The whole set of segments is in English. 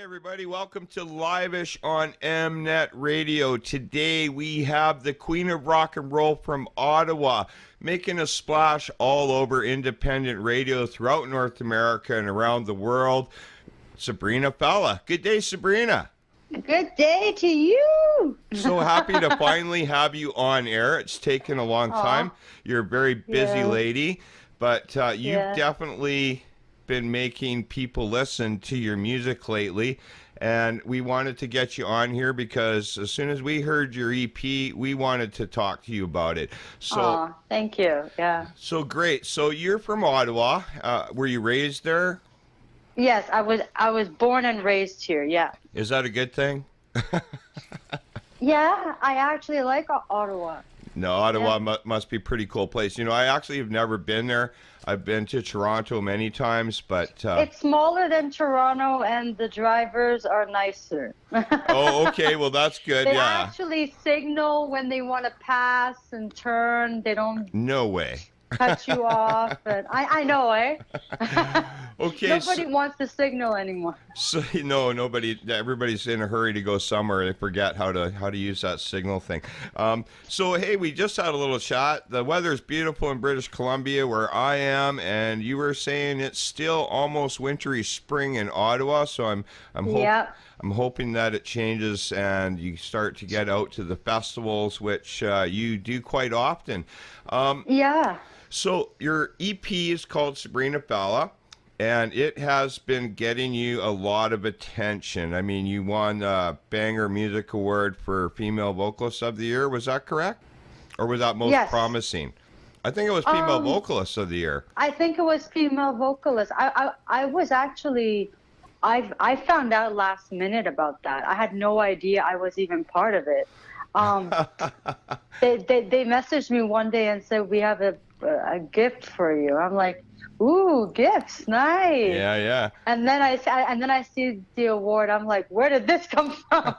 Everybody, welcome to Live-ish on MNET Radio. Today we have the Queen of Rock and Roll from Ottawa making a splash all over independent radio throughout North America and around the world. Sabrina Fallah. Good day, Sabrina. Good day to you. So happy to finally have you on air. It's taken a long time. You're a very busy lady, but you've definitely been making people listen to your music lately, and we wanted to get you on here because as soon as we heard your EP, we wanted to talk to you about it. So thank you. Yeah. So great. So you're from Ottawa. Were you raised there? Yes, I was born and raised here. Yeah. Is that a good thing? Yeah, I actually like Ottawa. No, Ottawa must be a pretty cool place. You know, I actually have never been there. I've been to Toronto many times, but... it's smaller than Toronto, and the drivers are nicer. Oh, okay. Well, that's good, They actually signal when they want to pass and turn. They don't... No way. Cut you off. And I know, eh? Okay. Nobody wants to signal anymore. So no, nobody. Everybody's in a hurry to go somewhere. They forget how to use that signal thing. So hey, we just had a little chat. The weather's beautiful in British Columbia, where I am, and you were saying it's still almost wintry spring in Ottawa. So I'm hoping that it changes and you start to get out to the festivals, which you do quite often. Yeah. So your EP is called Sabrina Fallah, and it has been getting you a lot of attention. I mean, you won the Banger Music Award for Female Vocalist of the Year. Was that correct? Or was that most promising? I think it was Female Vocalist of the Year. I think it was Female Vocalist. I was actually... I found out last minute about that. I had no idea I was even part of it. They messaged me one day and said, we have a gift for you. I'm like, ooh, gifts, nice. Yeah. And then I see the award. I'm like, where did this come from?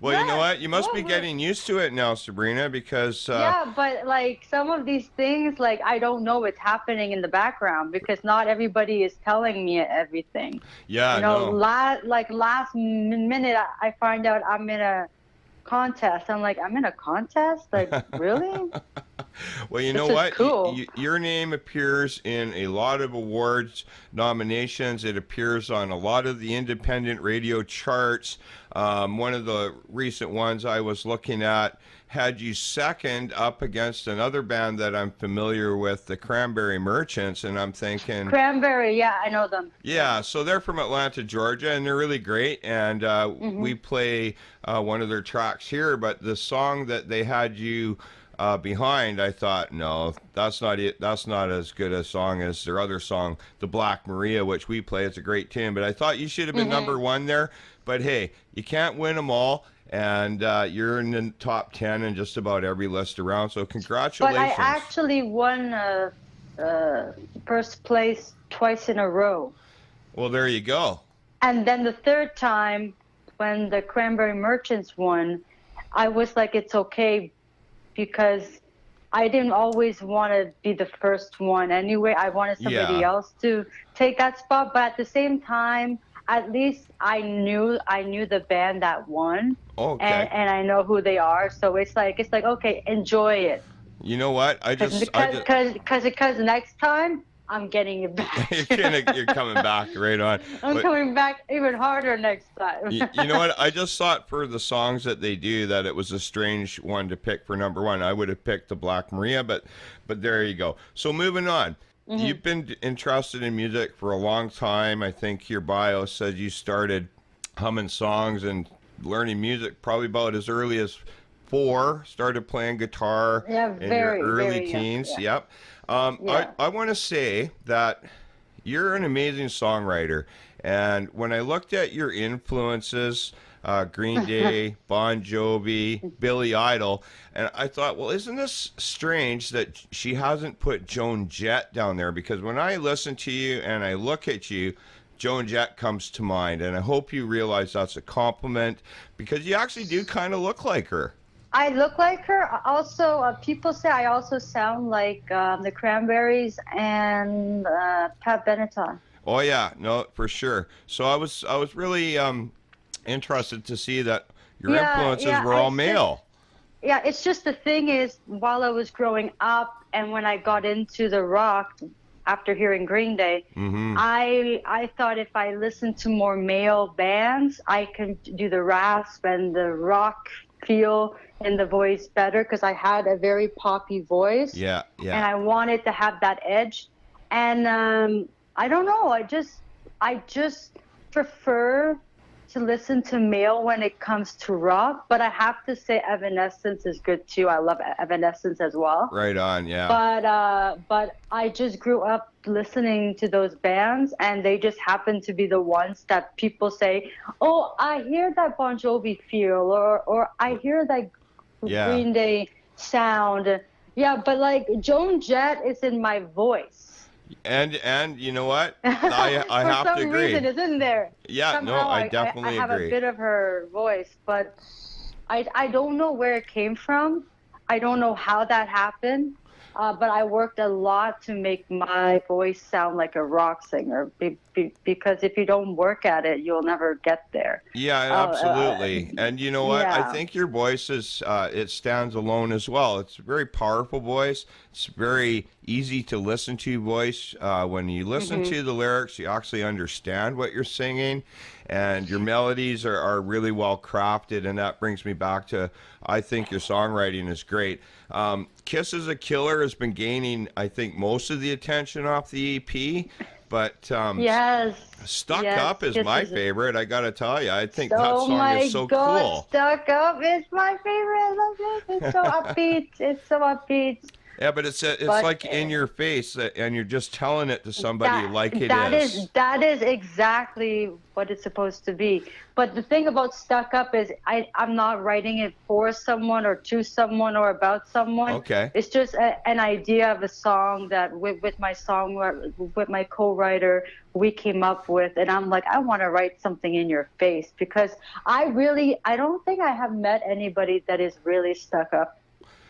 Well, you know what? You must be getting used to it now, Sabrina, because... yeah, but like some of these things, like I don't know what's happening in the background because not everybody is telling me everything. Yeah, you know, last minute, I find out I'm in a contest. I'm like, I'm in a contest? Like, really? Well, you know what? Cool. Your name appears in a lot of awards nominations. It appears on a lot of the independent radio charts. One of the recent ones I was looking at had you second up against another band that I'm familiar with, the Cranberry Merchants, and I'm thinking... Cranberry, yeah, I know them. Yeah, so they're from Atlanta, Georgia, and they're really great, and we play one of their tracks here, but the song that they had you behind, I thought, no, that's not it. That's not as good a song as their other song, The Black Maria, which we play. It's a great tune, but I thought you should have been number one there, but hey, you can't win them all. And you're in the top 10 in just about every list around, so congratulations. But I actually won first place twice in a row. Well, there you go. And then the third time, when the Cranberry Merchants won, I was like, it's okay, because I didn't always want to be the first one anyway. I wanted somebody else to take that spot, but at the same time, at least I knew the band that won. Okay. And I know who they are, so it's like okay, enjoy it. You know what? Because next time I'm getting it back. You're coming back right on. I'm coming back even harder next time. You know what? I just thought for the songs that they do that it was a strange one to pick for number one. I would have picked the Black Maria, but there you go. So moving on. You've been interested in music for a long time. I think your bio said you started humming songs and learning music probably about as early as 4. Started playing guitar in your early teens. Yeah. Yep. I want to say that you're an amazing songwriter. And when I looked at your influences, Green Day, Bon Jovi, Billy Idol, and I thought, well, isn't this strange that she hasn't put Joan Jett down there? Because when I listen to you and I look at you, Joan Jett comes to mind, and I hope you realize that's a compliment because you actually do kind of look like her. I look like her. Also, people say I also sound like the Cranberries and Pat Benatar. Oh yeah, no, for sure. So I was really interested to see that your influences were all male. Yeah, it's just the thing is, while I was growing up and when I got into the rock after hearing Green Day, I thought if I listened to more male bands, I can do the rasp and the rock feel in the voice better because I had a very poppy voice. Yeah, yeah. And I wanted to have that edge. And I don't know, I just prefer to listen to male when it comes to rock, but I have to say Evanescence is good too. I love Evanescence as well. Right on, yeah. But I just grew up listening to those bands, and they just happen to be the ones that people say, "Oh, I hear that Bon Jovi feel," or I hear that Green Day sound. Yeah, but like Joan Jett is in my voice. And you know what? I have to agree. For some reason, isn't there? Yeah, Somehow no, I definitely I have agree. a bit of her voice, but I don't know where it came from. I don't know how that happened. But I worked a lot to make my voice sound like a rock singer because if you don't work at it, you'll never get there. Yeah, absolutely. And you know what? Yeah. I think your voice is, it stands alone as well. It's a very powerful voice. It's very easy to listen to voice. When you listen to the lyrics, you actually understand what you're singing. And your melodies are really well crafted, and that brings me back to, I think your songwriting is great. Kiss is a Killer has been gaining, I think, most of the attention off the EP, but Stuck Up is my favorite. I gotta tell you, I think that song is so cool. Stuck Up is my favorite. I love it. It's so upbeat. It's so upbeat. Yeah, but it's like in your face, and you're just telling it to somebody like it is. That is exactly what it's supposed to be. But the thing about Stuck Up is I'm not writing it for someone or to someone or about someone. Okay. It's just an idea of a song that with my co-writer we came up with, and I'm like, I want to write something in your face because I don't think I have met anybody that is really stuck up.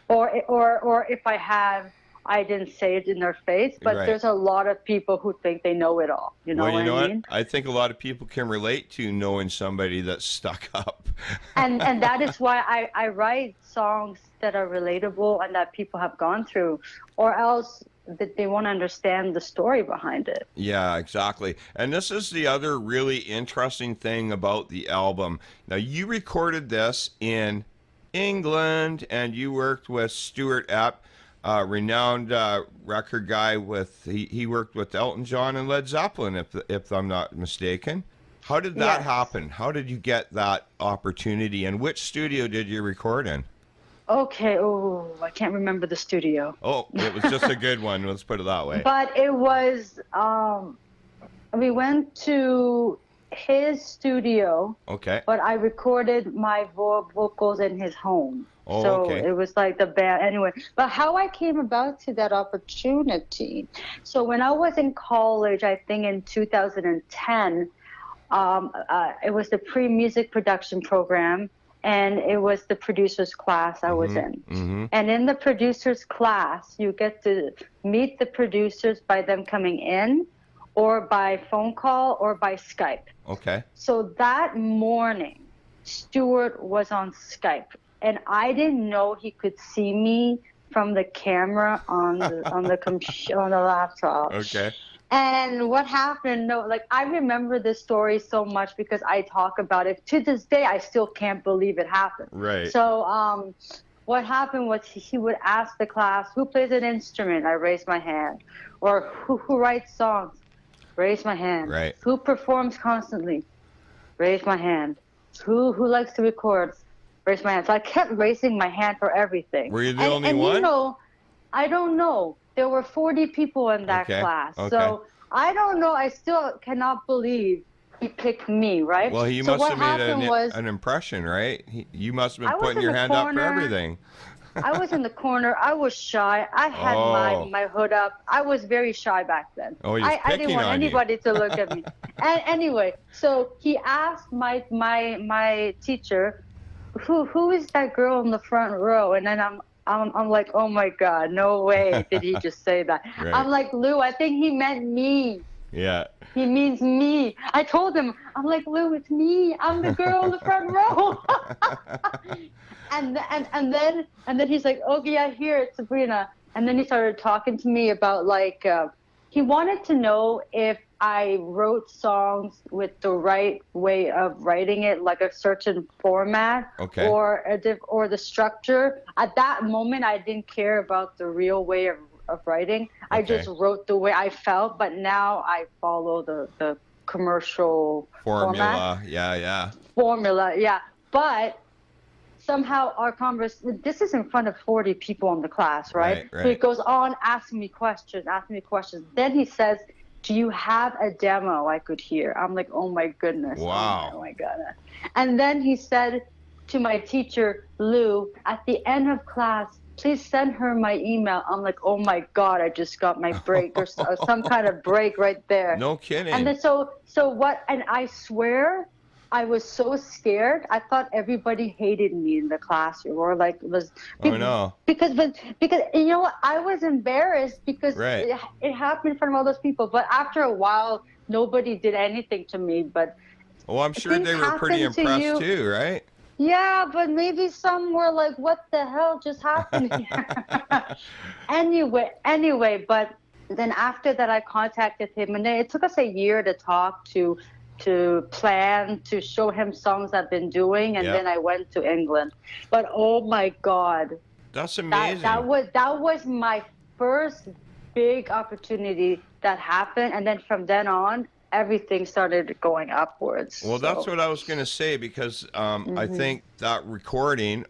Or if I have, I didn't say it in their face, but there's a lot of people who think they know it all. You know what I mean? I think a lot of people can relate to knowing somebody that's stuck up. and that is why I write songs that are relatable and that people have gone through, or else that they won't understand the story behind it. Yeah, exactly. And this is the other really interesting thing about the album. Now, you recorded this in England, and you worked with Stuart, renowned record guy. He worked with Elton John and Led Zeppelin, if I'm not mistaken. How did that happen? How did you get that opportunity, and which studio did you record in? Okay, I can't remember the studio. Oh, it was just a good one. Let's put it that way. But it was, we went to his studio. Okay. But I recorded my vocals in his home. Oh, so okay. It was like the band. Anyway, but how I came about to that opportunity. So when I was in college, I think in 2010, it was the pre-music production program, and it was the producer's class I was in. Mm-hmm. And in the producer's class, you get to meet the producers by them coming in, or by phone call, or by Skype. Okay. So that morning, Stuart was on Skype, and I didn't know he could see me from the camera on the laptop. Okay. And what happened? I remember this story so much because I talk about it to this day. I still can't believe it happened. Right. So what happened was he would ask the class, "Who plays an instrument?" I raised my hand. Or who writes songs? Raise my hand. Right. Who performs constantly? Raise my hand. Who likes to record? Raise my hand. So I kept raising my hand for everything. Were you the only one? You know, I don't know. There were 40 people in that class. Okay. So I don't know. I still cannot believe he picked me, right? Well, he must have made an impression, right? You must have been putting your hand up for everything. I was in the corner. I was shy. I had my hood up. I was very shy back then. Oh, I didn't want anybody to look at me. And anyway, so he asked my teacher, who is that girl in the front row? And then I'm like, oh my God, no way did he just say that. Right. I'm like, Lou, I think he meant me. Yeah. He means me. I told him, I'm like, Lou, it's me. I'm the girl in the front row. and then he's like, okay, I hear it, Sabrina. And then he started talking to me about like, he wanted to know if I wrote songs with the right way of writing it, like a certain format, Okay. or the structure. At that moment, I didn't care about the real way of writing. I Okay. just wrote the way I felt, but now I follow the commercial Formula. format. Yeah. Formula, yeah. But somehow our conversation, this is in front of 40 people in the class, right? Right. So he goes on asking me questions. Then he says, do you have a demo I could hear? I'm like, oh my goodness. Wow. Oh my goodness. And then he said to my teacher, Lou, at the end of class, please send her my email. I'm like, oh my God, I just got my break or some kind of break right there. No kidding. And then so what, and I swear, I was so scared. I thought everybody hated me in the classroom, or like was. Oh no. Because you know what? I was embarrassed because Right. it happened in front of all those people. But after a while, nobody did anything to me. But Well, I'm sure things they were pretty happen to impressed you. too, right? Yeah, but maybe some were like, "What the hell just happened here?" Anyway, but then after that, I contacted him, and then it took us a year to talk, to plan, to show him songs I've been doing, and Yeah. then I went to England. But oh my God, That's amazing. that was my first big opportunity that happened, and then from then on, everything started going upwards. Well, So, that's what I was going to say, because I think that recording,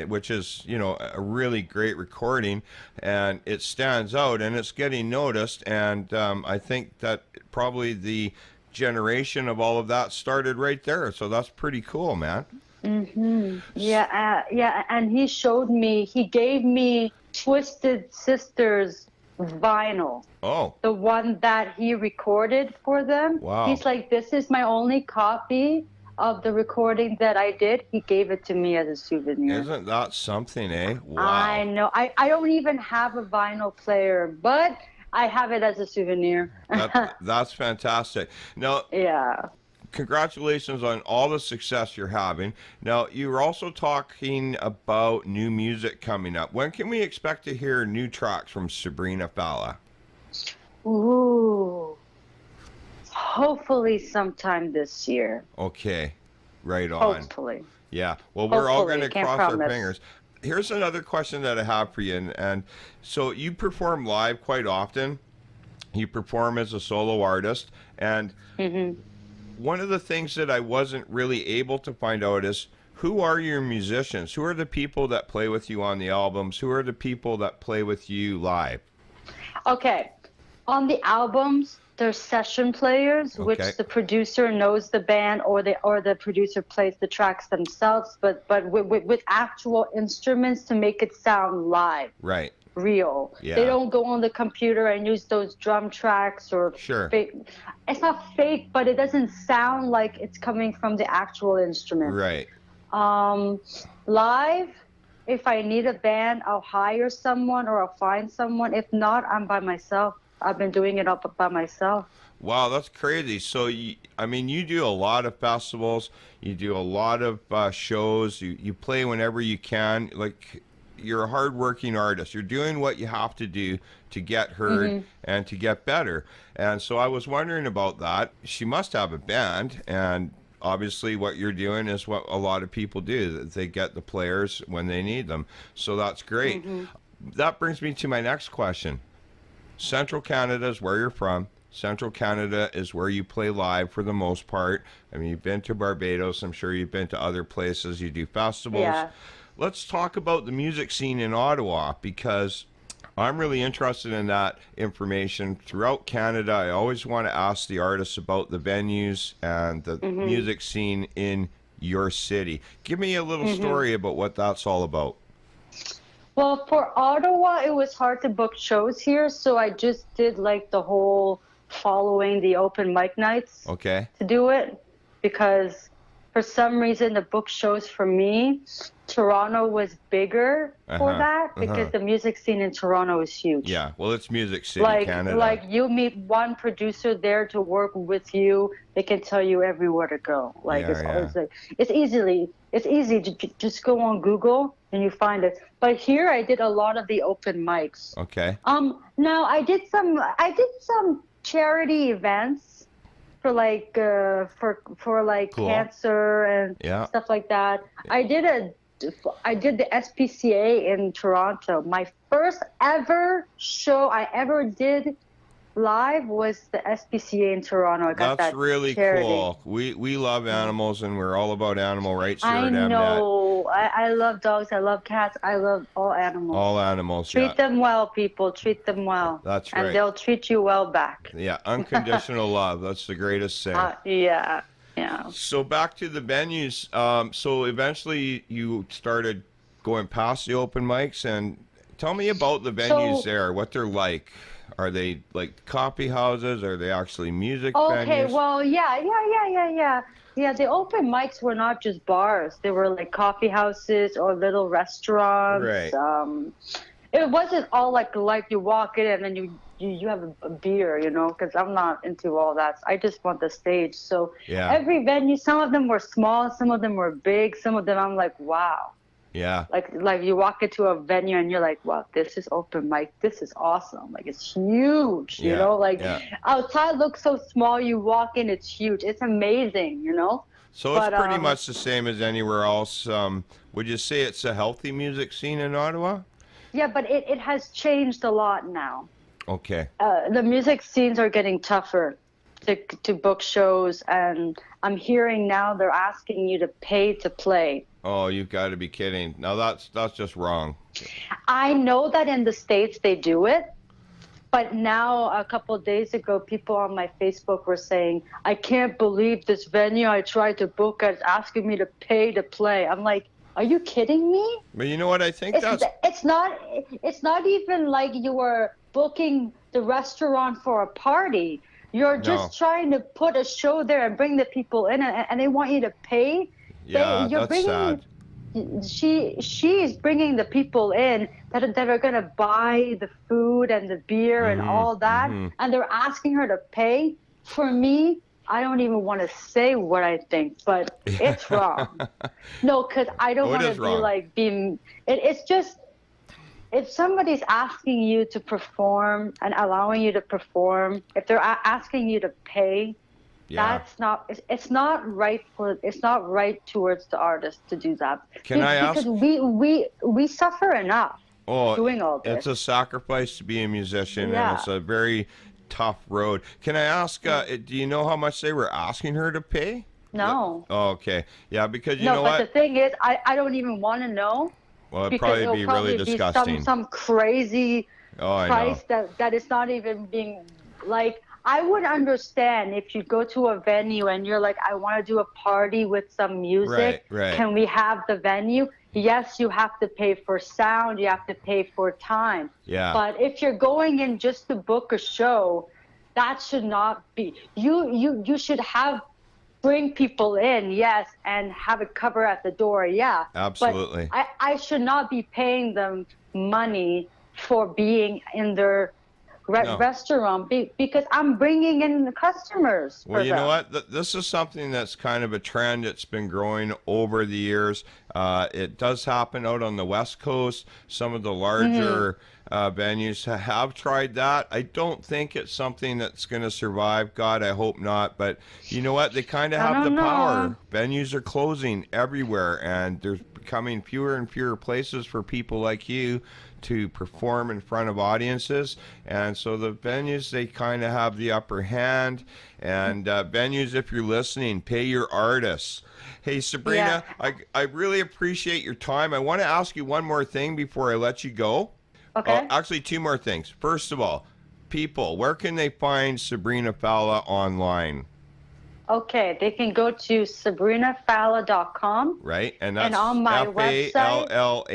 which is, a really great recording, and it stands out and it's getting noticed, and I think that probably the generation of all of that started right there. So that's pretty cool, man. yeah, and he gave me Twisted Sisters vinyl. Oh, The one that he recorded for them. Wow. He's like, this is my only copy of the recording that I did. He gave it to me as a souvenir. isn't that something, eh? Wow. I know. I don't even have a vinyl player, but I have it as a souvenir. That's fantastic. Now, Yeah. congratulations on all the success you're having. Now, you were also talking about new music coming up. When can we expect to hear new tracks from Sabrina Fallah? Ooh. Hopefully sometime this year. Okay, right on. Hopefully. Yeah, well, we're all Hopefully, going to can't cross our promise. fingers. Here's another question that I have for you. And so you perform live quite often. You perform as a solo artist. And one of the things that I wasn't really able to find out is, who are your musicians? Who are the people that play with you on the albums? Who are the people that play with you live? Okay. On the albums, there's session players, Okay. which the producer knows the band, or the producer plays the tracks themselves, but with actual instruments to make it sound live, Right. real. Yeah. They don't go on the computer and use those drum tracks or Sure. fake. It's not fake, but it doesn't sound like it's coming from the actual instrument. Right. Live, if I need a band, I'll hire someone or I'll find someone. If not, I'm by myself. I've been doing it up by myself. Wow, that's crazy. So, you do a lot of festivals. You do a lot of shows. You play whenever you can. Like, you're a hardworking artist. You're doing what you have to do to get heard and to get better. And so I was wondering about that. She must have a band, and obviously what you're doing is what a lot of people do. They get the players when they need them. So that's great. That brings me to my next question. Central Canada is where you're from. Central Canada is where you play live for the most part. I mean, you've been to Barbados. I'm sure you've been to other places. You do festivals. Yeah. Let's talk about the music scene in Ottawa, because I'm really interested in that information. Throughout Canada, I always want to ask the artists about the venues and the music scene in your city. Give me a little story about what that's all about. Well, for Ottawa, it was hard to book shows here, so I just did like the whole following the open mic nights Okay. to do it, because for some reason the book shows for me Toronto was bigger for that because the music scene in Toronto is huge. Yeah, well, it's Music City, Canada. Like you meet one producer there to work with you, they can tell you everywhere to go. Like it's easy to just go on Google and you find it. But here I did a lot of the open mics. Okay. Now I did some charity events for like Cool. cancer and stuff like that. I did the SPCA in Toronto. My first ever show I ever did live was the SPCA in Toronto. I got That's that really charity. cool. We love animals, and we're all about animal rights here I at MNET. know. I love dogs. I love cats. I love all animals. All animals, Treat them well, people. Treat them well. That's right. And they'll treat you well back. Yeah, unconditional love. That's the greatest thing. Yeah. So back to the venues. So eventually you started going past the open mics, and tell me about the venues there, what they're like. Are they like coffee houses? Are they actually music venues? Okay, well, yeah. Yeah, the open mics were not just bars. They were like coffee houses or little restaurants. Right. It wasn't all like you walk in and then you have a beer, you know, because I'm not into all that. I just want the stage. So every venue, some of them were small, some of them were big, some of them I'm like, wow. Yeah. Like you walk into a venue and you're like, wow, this is open mic. This is awesome. Like it's huge, you know, like outside looks so small. You walk in, it's huge. It's amazing, you know. So it's pretty much the same as anywhere else. Would you say it's a healthy music scene in Ottawa? Yeah, but it has changed a lot now. Okay. The music scenes are getting tougher to book shows, and I'm hearing now they're asking you to pay to play. Oh, you've got to be kidding. Now that's just wrong. I know that in the States they do it, but now a couple of days ago, people on my Facebook were saying, I can't believe this venue I tried to book is asking me to pay to play. I'm like, are you kidding me? But you know what? I think it's not even like you were booking the restaurant for a party. You're just trying to put a show there and bring the people in, and they want you to pay. Yeah, that's sad. She's bringing the people in that are gonna buy the food and the beer and all that, and they're asking her to pay. For me, I don't even want to say what I think, but it's wrong. No, because I don't want to be like being. It's just if somebody's asking you to perform and allowing you to perform, if they're asking you to pay. That's not. It's not right towards the artist to do that. Can I ask? Because we suffer enough doing all this. It's a sacrifice to be a musician, and it's a very tough road. Can I ask? Do you know how much they were asking her to pay? No. Oh, okay. Yeah, because you know what? No, but the thing is, I don't even want to know. Well, it'd probably be really disgusting. Some crazy price that is not even being like. I would understand if you go to a venue and you're like, I want to do a party with some music. Right. Can we have the venue? Yes, you have to pay for sound. You have to pay for time. Yeah. But if you're going in just to book a show, that should not be. You should bring people in, yes, and have it cover at the door, yeah. Absolutely. But I should not be paying them money for being in their restaurant because I'm bringing in the customers. Well, you know what? This is something that's kind of a trend that's been growing over the years. It does happen out on the West Coast. Some of the larger venues have tried that. I don't think it's something that's going to survive. God, I hope not. But you know what? They kind of have the power. Venues are closing everywhere, and there's becoming fewer and fewer places for people like you to perform in front of audiences, and so the venues, they kind of have the upper hand. And venues, if you're listening, pay your artists. Hey, Sabrina, I really appreciate your time. I want to ask you one more thing before I let you go. Okay. Actually, two more things. First of all, people, where can they find Sabrina Fallah online? Okay, they can go to sabrinafallah.com. Right, and that's on my website, Fallah,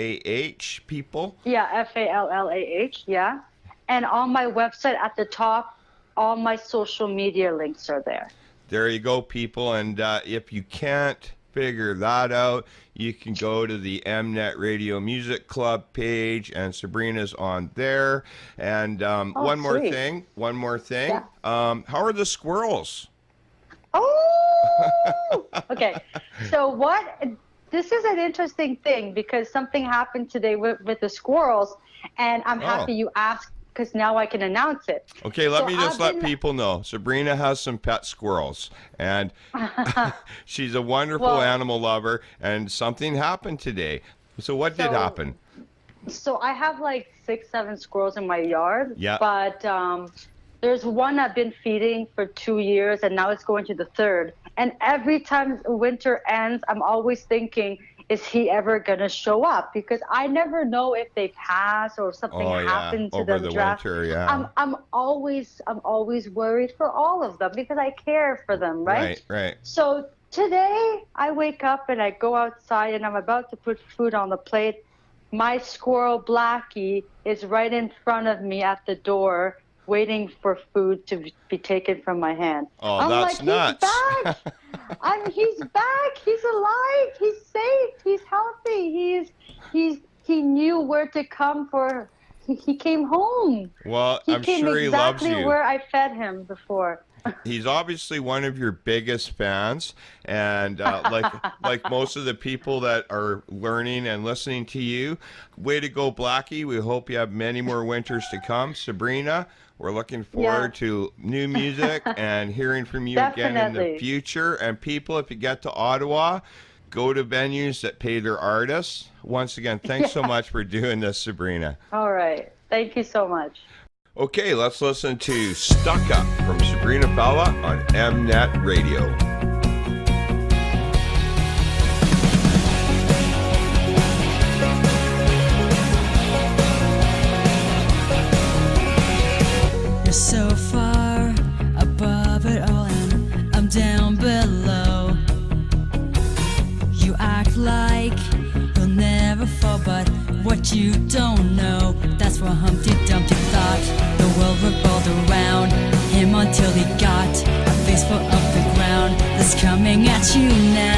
people. Yeah, Fallah, yeah. And on my website at the top, all my social media links are there. There you go, people. And if you can't figure that out, you can go to the MNET Radio Music Club page, and Sabrina's on there. And one more sweet. thing. Yeah. How are the squirrels? Oh, okay. So this is an interesting thing because something happened today with the squirrels, and I'm happy you asked because now I can announce it. Okay, let me just let people know. Sabrina has some pet squirrels, and she's a wonderful animal lover, and something happened today. So what did happen? So I have like 6-7 squirrels in my yard, yeah. But there's one I've been feeding for 2 years, and now it's going to the third. And every time winter ends, I'm always thinking, is he ever going to show up? Because I never know if they pass or something happened to over them. the winter, yeah. I'm always worried for all of them because I care for them, right? Right. So today I wake up and I go outside and I'm about to put food on the plate. My squirrel Blackie is right in front of me at the door, waiting for food to be taken from my hand. Oh, I'm that's like, nuts. He's back. He's back. He's alive. He's safe. He's healthy. He knew where to come for. He came home. Well, I'm came sure he loves exactly you. where I fed him before. He's obviously one of your biggest fans, and like most of the people that are learning and listening to you, way to go, Blackie. We hope you have many more winters to come. Sabrina, we're looking forward to new music and hearing from you again in the future. And people, if you get to Ottawa, go to venues that pay their artists. Once again, thanks so much for doing this, Sabrina. All right. Thank you so much. Okay, let's listen to Stuck Up from Sabrina Fallah on MNET Radio. You're so far above it all and I'm down below. You act like you'll never fall, but what you don't know, that's what Humpty Dumpty thought. The world revolved around him until he got a face full of the ground that's coming at you now.